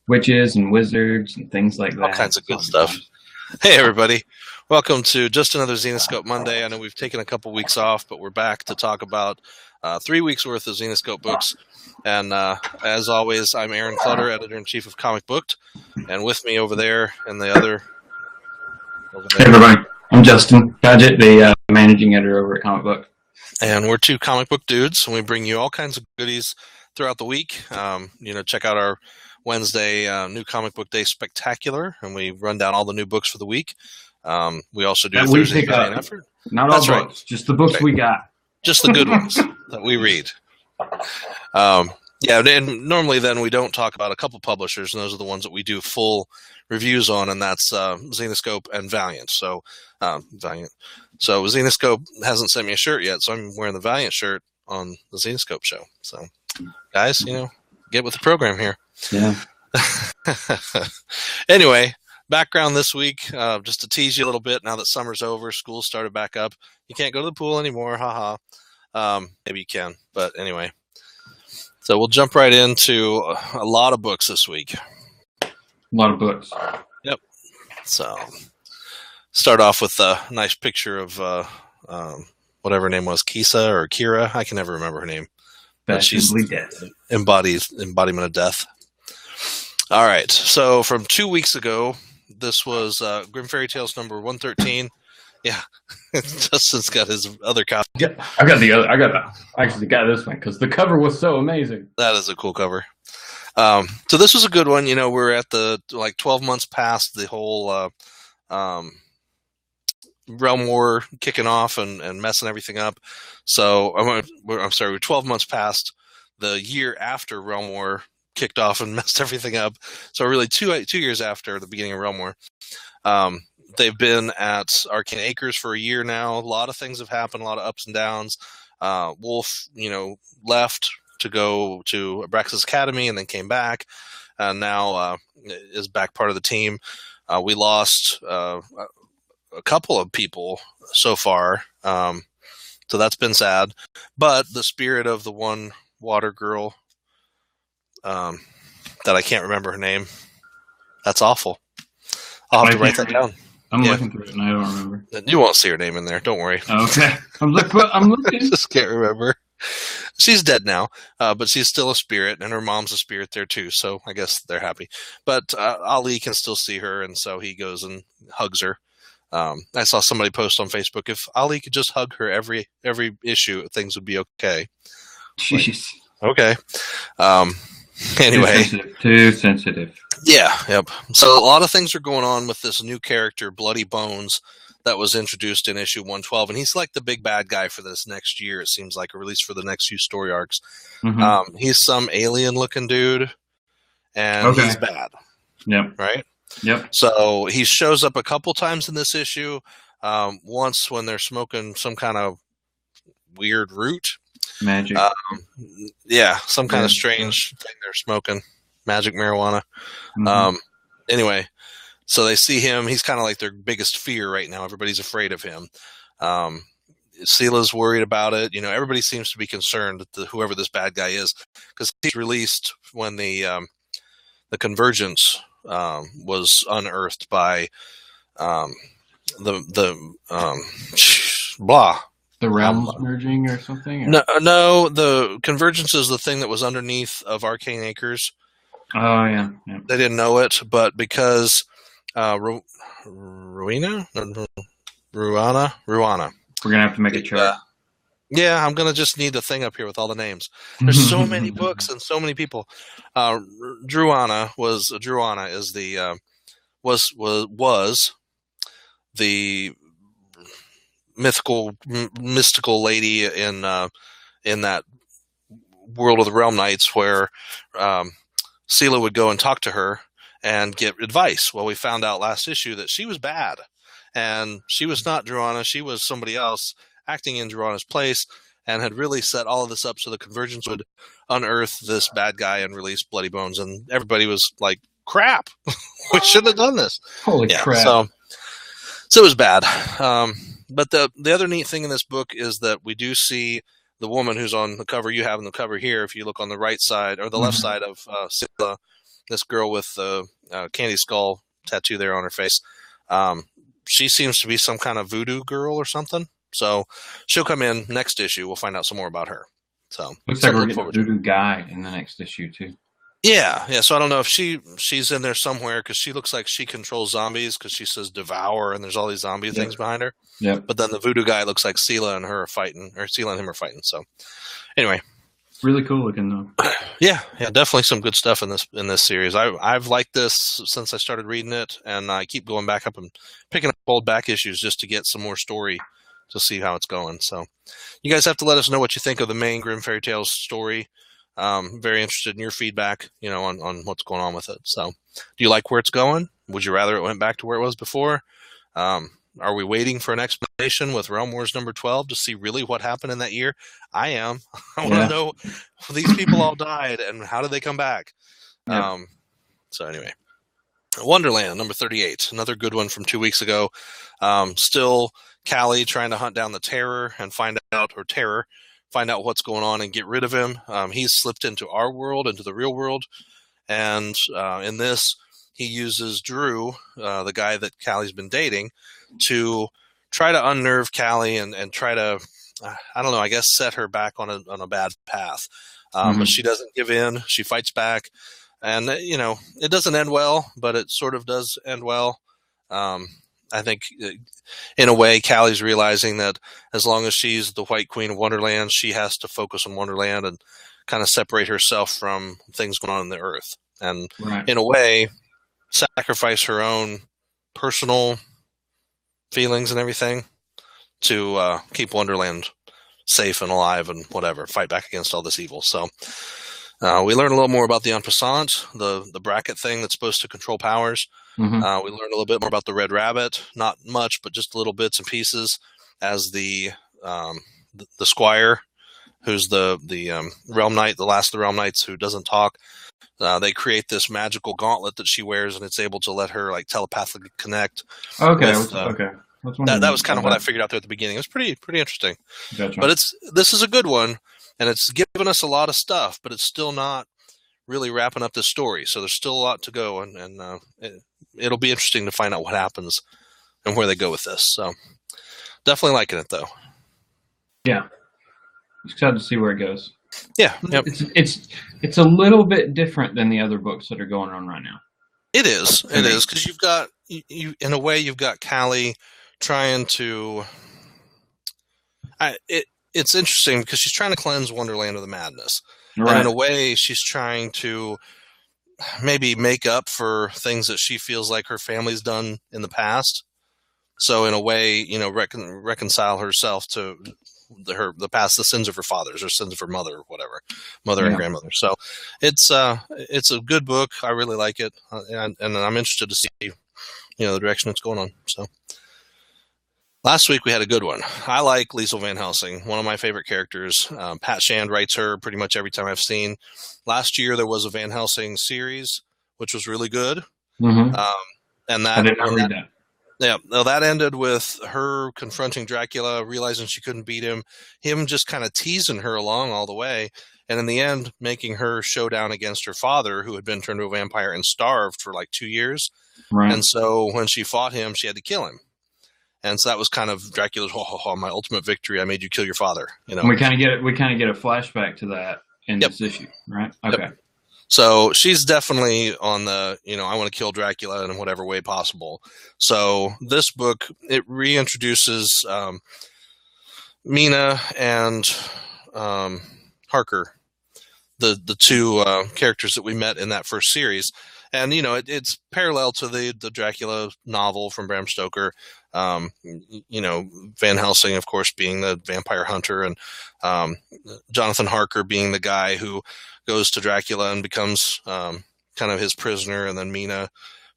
witches and wizards and things like All that. kinds of good stuff. Hey, everybody. Welcome to just another Zenescope Monday. I know we've taken a couple weeks off, but we're back to talk about 3 weeks worth of Zenescope books. And as always, I'm Aaron Clutter, editor-in-chief of Comic Booked. And with me over there and the other... Hey, everybody. I'm Justin Paget, the managing editor over at Comic Book. And we're two comic book dudes, and we bring you all kinds of goodies throughout the week. Check out our Wednesday New Comic Book Day Spectacular, and we run down all the new books for the week. We also do a Thursday Valiant Effort. Not all books, just the books we got. Just the good ones that we read. And normally then we don't talk about a couple publishers, and those are the ones that we do full reviews on, and that's Zenescope and Valiant. So Zenescope hasn't sent me a shirt yet, so I'm wearing the Valiant shirt on the Zenescope show. So, guys, get with the program here. Yeah. Anyway, background this week, just to tease you a little bit, now that summer's over, school started back up. You can't go to the pool anymore, haha. Maybe you can, but anyway. So we'll jump right into a lot of books this week. A lot of books. Yep. So start off with a nice picture of whatever her name was, Kisa or Kira. I can never remember her name. But she's death. Embodiment of death. All right. So from 2 weeks ago, this was Grimm Fairy Tales number 113. Yeah, Justin's got his other copy. I actually got this one because the cover was so amazing. That is a cool cover. So this was a good one. We're at the 12 months past the whole Realm War kicking off and messing everything up. So we're 12 months past the year after Realm War kicked off and messed everything up. So really 2 years after the beginning of Realm War. They've been at Arcane Acres for a year now. A lot of things have happened, a lot of ups and downs. Wolf, left to go to Abraxas Academy and then came back, and now is back part of the team. We lost a couple of people so far, so that's been sad. But the spirit of the one water girl, that I can't remember her name, that's awful. I'll have to write that down. I'm looking through it and I don't remember. You won't see her name in there. Don't worry. Okay. I'm looking. Just can't remember. She's dead now, but she's still a spirit, and her mom's a spirit there too. So I guess they're happy. But Ali can still see her, and so he goes and hugs her. I saw somebody post on Facebook, if Ali could just hug her every issue, things would be okay. Jeez. Okay. Anyway. Too sensitive. Yeah, yep. So a lot of things are going on with this new character, Bloody Bones, that was introduced in issue 112, and he's like the big bad guy for this next year, it seems like, or at least for the next few story arcs. Mm-hmm. He's some alien-looking dude, and he's bad. Yep. Right? Yep. So he shows up a couple times in this issue, once when they're smoking some kind of weird root. Magic. Some kind of strange thing they're smoking. Magic marijuana. Mm-hmm. Anyway, so they see him. He's kind of like their biggest fear right now. Everybody's afraid of him. Seela's worried about it. Everybody seems to be concerned that whoever this bad guy is, because he's released when the Convergence was unearthed by The realms merging or something? No, the Convergence is the thing that was underneath of Arcane Acres. Oh, yeah. They didn't know it, but because Ruana? We're going to have to make a chart. Yeah, I'm going to just need the thing up here with all the names. There's so many books and so many people. Druana is the was the mystical lady in that world of the Realm Knights where Seela would go and talk to her and get advice. Well, we found out last issue that she was bad, and she was not Druana. She was somebody else acting in Druana's place, and had really set all of this up so the Convergence would unearth this bad guy and release Bloody Bones. And everybody was like, crap, we shouldn't have done this. Holy crap. So it was bad. But the other neat thing in this book is that we do see the woman who's on the cover you have on the cover here. If you look on the right side or the left side of Seela, this girl with the candy skull tattoo there on her face. She seems to be some kind of voodoo girl or something. So she'll come in next issue. We'll find out some more about her. So looks like we're getting a voodoo guy in the next issue too. Yeah. So I don't know if she's in there somewhere because she looks like she controls zombies because she says devour and there's all these zombie things behind her. Yeah. But then the voodoo guy looks like Sela and her are fighting, or Sela and him are fighting. So anyway. Really cool looking though. Yeah, definitely some good stuff in this series. I've liked this since I started reading it, and I keep going back up and picking up old back issues just to get some more story to see how it's going. So, you guys have to let us know what you think of the main Grimm Fairy Tales story. Very interested in your feedback, on what's going on with it. So, do you like where it's going? Would you rather it went back to where it was before? Are we waiting for an explanation with Realm Wars number 12 to see really what happened in that year? I am. I want to know these people all died and how did they come back? Yeah. So anyway, Wonderland number 38, another good one from 2 weeks ago. Still Callie trying to hunt down the Terror and find out what's going on and get rid of him. He's slipped into our world, into the real world. And in this, he uses Drew, the guy that Callie's been dating, to try to unnerve Callie and try to, I don't know, I guess set her back on a bad path. But she doesn't give in. She fights back. And, it doesn't end well, but it sort of does end well. I think, in a way, Callie's realizing that as long as she's the White Queen of Wonderland, she has to focus on Wonderland and kind of separate herself from things going on the Earth. And in a way, sacrifice her own personal feelings and everything to keep Wonderland safe and alive and whatever, fight back against all this evil. So we learn a little more about the En Passant, the bracket thing that's supposed to control powers. We learn a little bit more about the Red Rabbit, not much, but just little bits and pieces, as the Squire, who's the Realm Knight, the last of the Realm Knights who doesn't talk. They create this magical gauntlet that she wears, and it's able to let her telepathically connect. Okay, okay. That was kind of what I figured out there at the beginning. It was pretty interesting. Gotcha. But this is a good one, and it's given us a lot of stuff, but it's still not really wrapping up this story. So there's still a lot to go, and it'll be interesting to find out what happens and where they go with this. So definitely liking it, though. Yeah, excited to see where it goes. Yeah, yep. It's a little bit different than the other books that are going on right now. It is because you've got you in a way you've got Callie trying to. It's interesting because she's trying to cleanse Wonderland of the madness, and in a way she's trying to maybe make up for things that she feels like her family's done in the past. So in a way, reconcile herself to the past, the sins of her fathers or sins of her mother or whatever, mother and grandmother. So it's a good book. I really like it. And I'm interested to see, the direction it's going on. So last week we had a good one. I like Liesl Van Helsing, one of my favorite characters. Pat Shand writes her pretty much every time I've seen. Last year there was a Van Helsing series, which was really good. And that, I did not read that. Yeah, no, that ended with her confronting Dracula, realizing she couldn't beat him just kind of teasing her along all the way, and in the end, making her show down against her father, who had been turned into a vampire and starved for 2 years. Right. And so when she fought him, she had to kill him. And so that was kind of Dracula's, my ultimate victory. I made you kill your father. We kind of get a flashback to that in this issue, right? Okay. Yep. So she's definitely on the, I want to kill Dracula in whatever way possible. So this book, it reintroduces Mina and Harker, the two characters that we met in that first series. And, it's parallel to the Dracula novel from Bram Stoker. Van Helsing, of course, being the vampire hunter, and Jonathan Harker being the guy who goes to Dracula and becomes kind of his prisoner, and then Mina,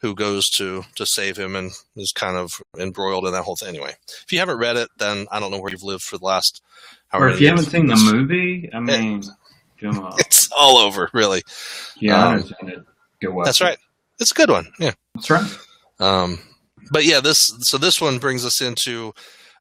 who goes to save him and is kind of embroiled in that whole thing. Anyway, if you haven't read it, then I don't know where you've lived for the last hour. Or if you haven't seen the movie, I mean, come on. It's all over, really. Yeah, I understand it. Go watch That's right. It's a good one. Yeah. That's right. But yeah, this one brings us into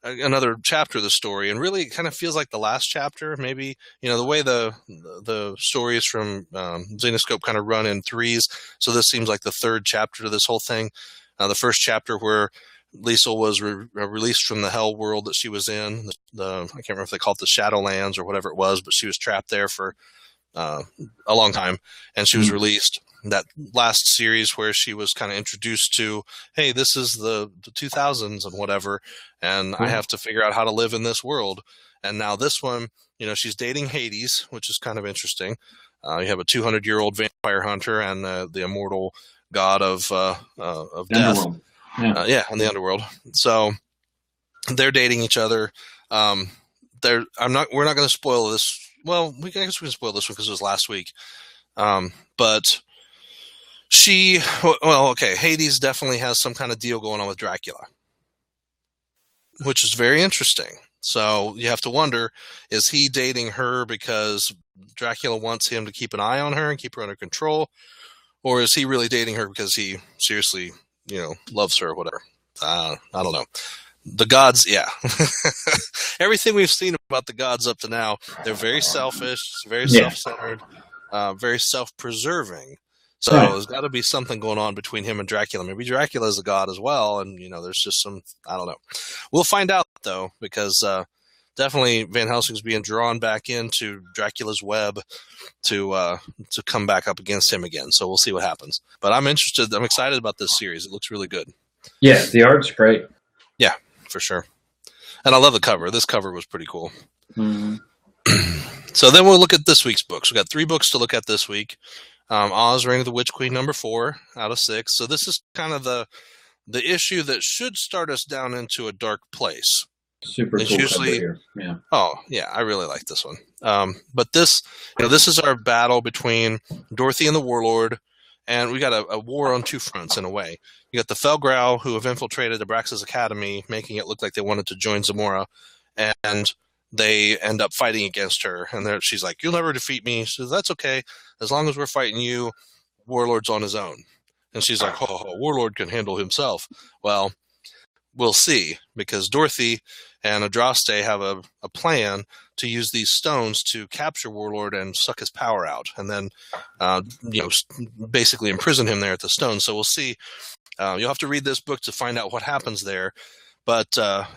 another chapter of the story, and really it kind of feels like the last chapter. Maybe, the way the stories from Zenescope kind of run in threes, so this seems like the third chapter to this whole thing. The first chapter where Liesel was released from the hell world that she was in. I can't remember if they called it the Shadowlands or whatever it was, but she was trapped there for a long time, and she was released. That last series where she was kind of introduced to, hey, this is the 2000s and whatever, and I have to figure out how to live in this world. And now this one, she's dating Hades, which is kind of interesting. You have a 200-year-old vampire hunter and the immortal god of death. In the underworld. So they're dating each other. We're not going to spoil this. Well, I guess we can spoil this one because it was last week. But Hades definitely has some kind of deal going on with Dracula, which is very interesting. So you have to wonder, is he dating her because Dracula wants him to keep an eye on her and keep her under control? Or is he really dating her because he seriously, loves her or whatever? I don't know. The gods, yeah. Everything we've seen about the gods up to now, they're very selfish, very self-centered, very self-preserving. So there's got to be something going on between him and Dracula. Maybe Dracula is a god as well, and there's just some, I don't know. We'll find out though, because definitely Van Helsing's being drawn back into Dracula's web to come back up against him again. So we'll see what happens. But I'm interested. I'm excited about this series. It looks really good. Yeah, the art's great. Yeah, for sure. And I love the cover. This cover was pretty cool. Mm-hmm. So then we'll look at this week's books. We've got 3 books to look at this week. Oz, Reign of the Witch Queen, number 4 out of 6. So this is kind of the issue that should start us down into a dark place. Super cool cover here. Yeah. Oh, yeah, I really like this one. But this is our battle between Dorothy and the Warlord, and we got a war on 2 fronts in a way. You got the Felgrau, who have infiltrated Abraxas Academy, making it look like they wanted to join Zamora, and they end up fighting against her. And she's like, "You'll never defeat me." She says, "That's okay. As long as we're fighting you, Warlord's on his own." And she's like, Warlord can handle himself. Well, we'll see, because Dorothy and Adraste have a plan to use these stones to capture Warlord and suck his power out, and then basically imprison him there at the stone. So we'll see. You'll have to read this book to find out what happens there, but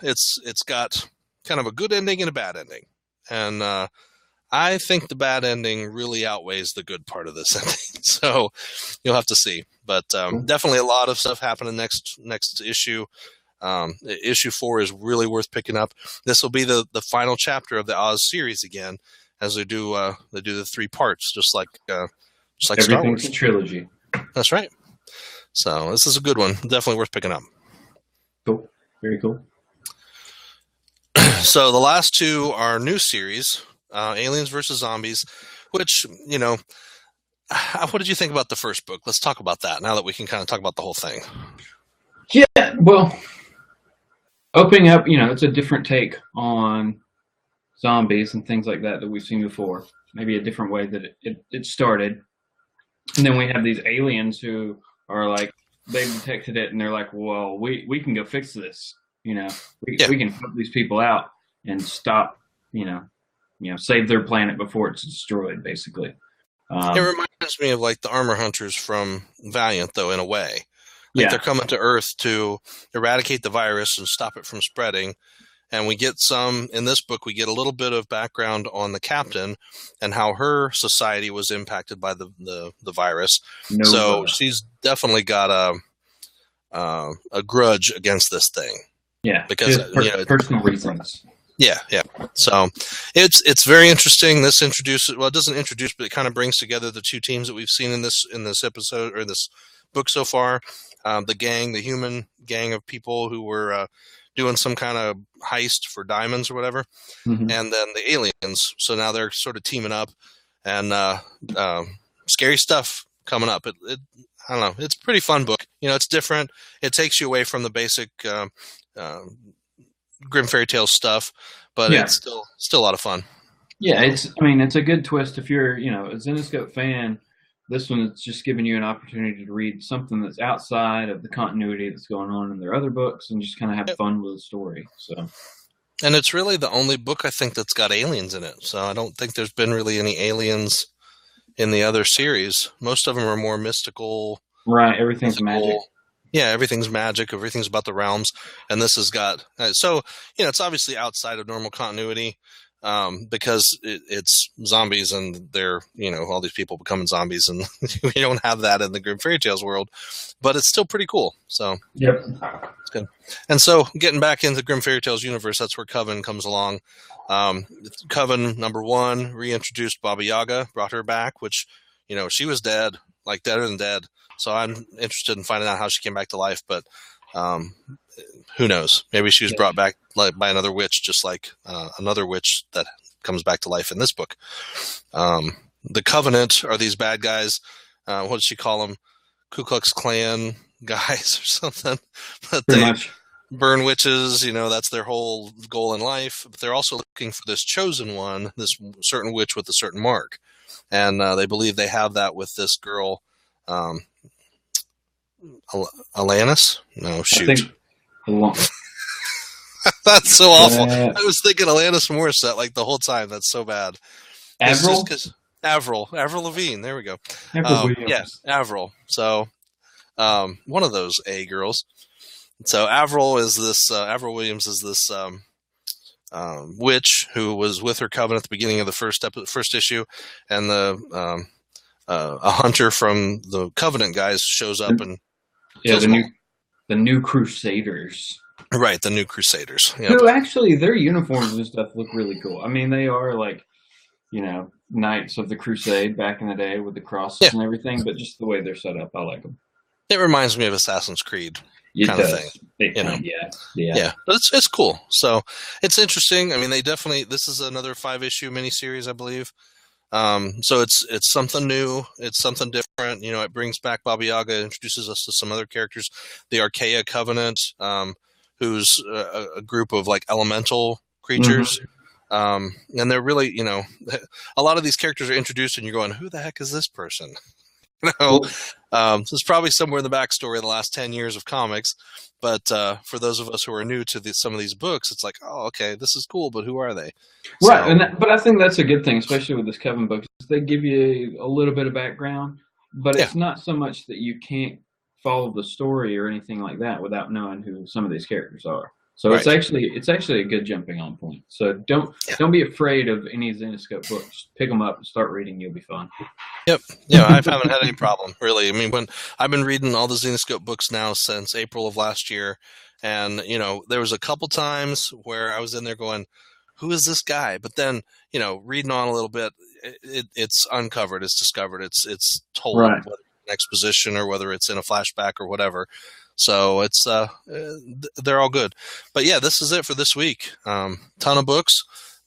it's got kind of a good ending and a bad ending, and I think the bad ending really outweighs the good part of this ending. So you'll have to see, but definitely a lot of stuff happening next issue. Issue 4 is really worth picking up. This will be the final chapter of the Oz series again, as they do the 3 parts, just like Star Wars. Everything's a trilogy. That's right. So this is a good one. Definitely worth picking up. Cool. Very cool. So the last 2 are new series, Aliens versus Zombies, which, what did you think about the first book? Let's talk about that now that we can kind of talk about the whole thing. Yeah, well, opening up, it's a different take on zombies and things like that we've seen before. Maybe a different way that it started. And then we have these aliens who are like, they've detected it and they're like, well, we can go fix this. We can help these people out and stop, save their planet before it's destroyed, basically. It reminds me of like the armor hunters from Valiant, though, in a way. They're coming to Earth to eradicate the virus and stop it from spreading. And we get in this book, we get a little bit of background on the captain and how her society was impacted by the virus. She's definitely got a grudge against this thing. Yeah, because personal reasons. Yeah. So it's very interesting. This it doesn't introduce, but it kind of brings together the 2 teams that we've seen in this episode or this book so far. The human gang of people who were doing some kind of heist for diamonds or whatever, and then the aliens. So now they're sort of teaming up, and scary stuff coming up. I don't know. It's a pretty fun book. It's different. It takes you away from the basic Grimm Fairy Tales stuff, but it's still a lot of fun. Yeah, it's a good twist if you're a Zenescope fan. This one is just giving you an opportunity to read something that's outside of the continuity that's going on in their other books, and just kind of have Yep. fun with the story. So, And it's really the only book I think that's got aliens in it. So I don't think there's been really any aliens in the other series. Most of them are more mystical. right, everything's magic. Yeah, everything's magic. Everything's about the realms, and this has got so it's obviously outside of normal continuity because it's zombies and they're all these people becoming zombies, and we don't have that in the Grimm Fairy Tales world, but it's still pretty cool. So Yep. it's good. And so getting back into the Grimm Fairy Tales universe, that's where Coven comes along. Coven #1 reintroduced Baba Yaga, brought her back, which she was dead, like deader than dead. So I'm interested in finding out how she came back to life, but who knows? Maybe she was brought back by another witch, just like another witch that comes back to life in this book. The Covenant are these bad guys. What did she call them? Ku Klux Klan guys or something. But Pretty they much. burn witches. That's their whole goal in life. But they're also looking for this chosen one, this certain witch with a certain mark. And they believe they have that with this girl, Alanis? No, shoot. That's so awful. I was thinking Alanis Morissette like the whole time. That's so bad. Avril? Avril Lavigne. There we go. Yeah, Avril. So one of those A girls. So Avril Williams is this witch who was with her coven at the beginning of the first issue, and a hunter from the Covenant guys shows up and the new Crusaders. Right, the new Crusaders. Yep. Who actually, their uniforms and stuff look really cool. I mean, they are like, Knights of the Crusade back in the day with the crosses and everything, but just the way they're set up, I like them. It reminds me of Assassin's Creed kind of thing. Yeah. But it's cool. So it's interesting. I mean, this is another 5-issue miniseries, I believe. So it's something new. It's something different. It brings back Baba Yaga, introduces us to some other characters. The Archaea Covenant, who's a group of like elemental creatures. Mm-hmm. And they're really, a lot of these characters are introduced and you're going, who the heck is this person? It's probably somewhere in the backstory of the last 10 years of comics. But for those of us who are new to some of these books, it's like, oh, okay, this is cool, but who are they? Right, but I think that's a good thing, especially with this Coven book. They give you a little bit of background, but it's not so much that you can't follow the story or anything like that without knowing who some of these characters are. So it's actually a good jumping on point. So don't be afraid of any Zenescope books. Pick them up and start reading. You'll be fine. Yep. Yeah, I haven't had any problem, really. I mean, when I've been reading all the Zenescope books now since April of last year, and there was a couple times where I was in there going, who is this guy? But then, reading on a little bit, it's uncovered, it's discovered, it's told, whether it's an exposition or whether it's in a flashback or whatever. So it's they're all good. But yeah, this is it for this week. Ton of books.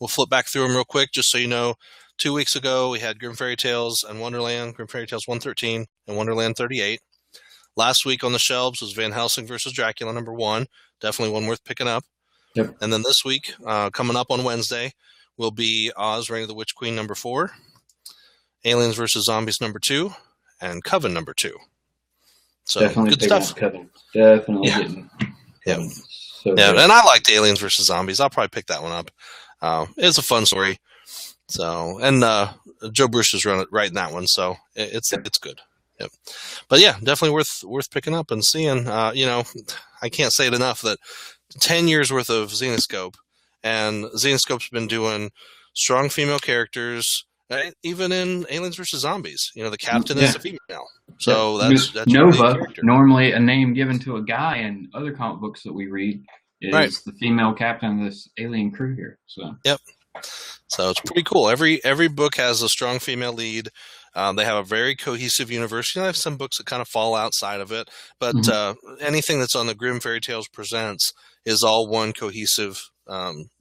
We'll flip back through them real quick, just so you know. 2 weeks ago, we had Grimm Fairy Tales and Wonderland, Grimm Fairy Tales 113 and Wonderland 38. Last week on the shelves was Van Helsing versus Dracula #1. Definitely one worth picking up. Yep. And then this week, coming up on Wednesday, will be Oz, Reign of the Witch Queen #4, Aliens versus Zombies #2, and Coven #2. So definitely good stuff. Coven. Definitely getting. Yeah. So yeah, and I liked Aliens versus Zombies. I'll probably pick that one up. It's a fun story. So, and Joe Bruce is writing that one, so it's good. Yep. But yeah, definitely worth picking up and seeing. I can't say it enough that 10 years worth of Zenescope, and Zenescope's been doing strong female characters, even in Aliens versus Zombies. The captain is a female. So that's Nova, normally a name given to a guy in other comic books that we read, is the female captain of this alien crew here. So yep. So it's pretty cool. Every book has a strong female lead. They have a very cohesive universe. I have some books that kind of fall outside of it, but anything that's on the Grimm Fairy Tales Presents is all one cohesive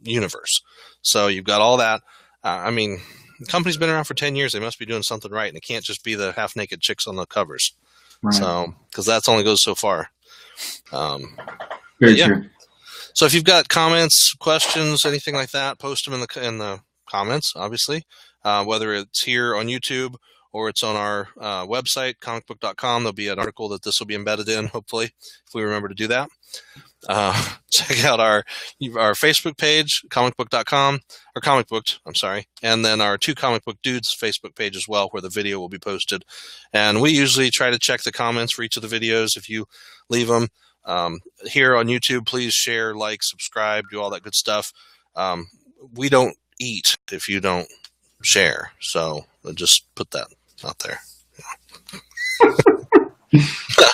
universe. So you've got all that. I mean, the company's been around for 10 years. They must be doing something right, and it can't just be the half-naked chicks on the covers. Right. So, because that's only goes so far. Very true. So if you've got comments, questions, anything like that, post them in the comments, obviously, whether it's here on YouTube or it's on our website, comicbook.com. There'll be an article that this will be embedded in, hopefully, if we remember to do that. Check out our Facebook page, comicbook.com, or comicbooked, I'm sorry, and then our Two Comic Book Dudes Facebook page as well, where the video will be posted. And we usually try to check the comments for each of the videos if you leave them. Here on YouTube, please share, like, subscribe, do all that good stuff. We don't eat if you don't share, so I'll just put that out there.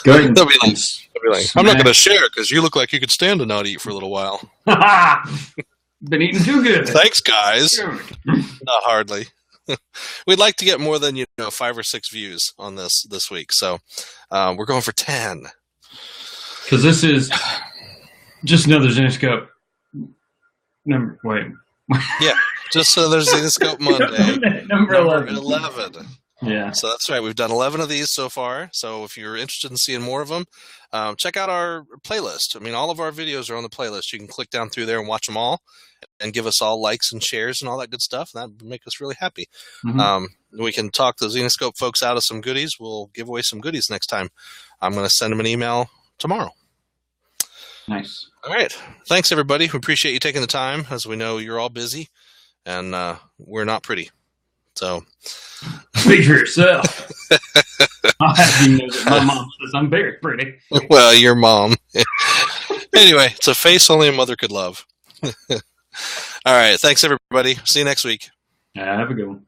Go ahead. They'll be like, I'm not going to share because you look like you could stand to not eat for a little while. Been eating too good. Thanks, guys. Not hardly. We'd like to get more than 5 or 6 views on this week, so we're going for 10. Because this is just another Zenescope. Wait. Yeah, just another Zenescope Monday. Number 11. Yeah. So that's right. We've done 11 of these so far. So if you're interested in seeing more of them, check out our playlist. I mean, all of our videos are on the playlist. You can click down through there and watch them all and give us all likes and shares and all that good stuff. That would make us really happy. Mm-hmm. We can talk the Zenescope folks out of some goodies. We'll give away some goodies next time. I'm going to send them an email tomorrow. Nice. All right. Thanks, everybody. We appreciate you taking the time. As we know, you're all busy, and we're not pretty. So speak for yourself. I'll have you know that my mom says I'm very pretty. Well, your mom. Anyway, it's a face only a mother could love. All right. Thanks, everybody. See you next week. Have a good one.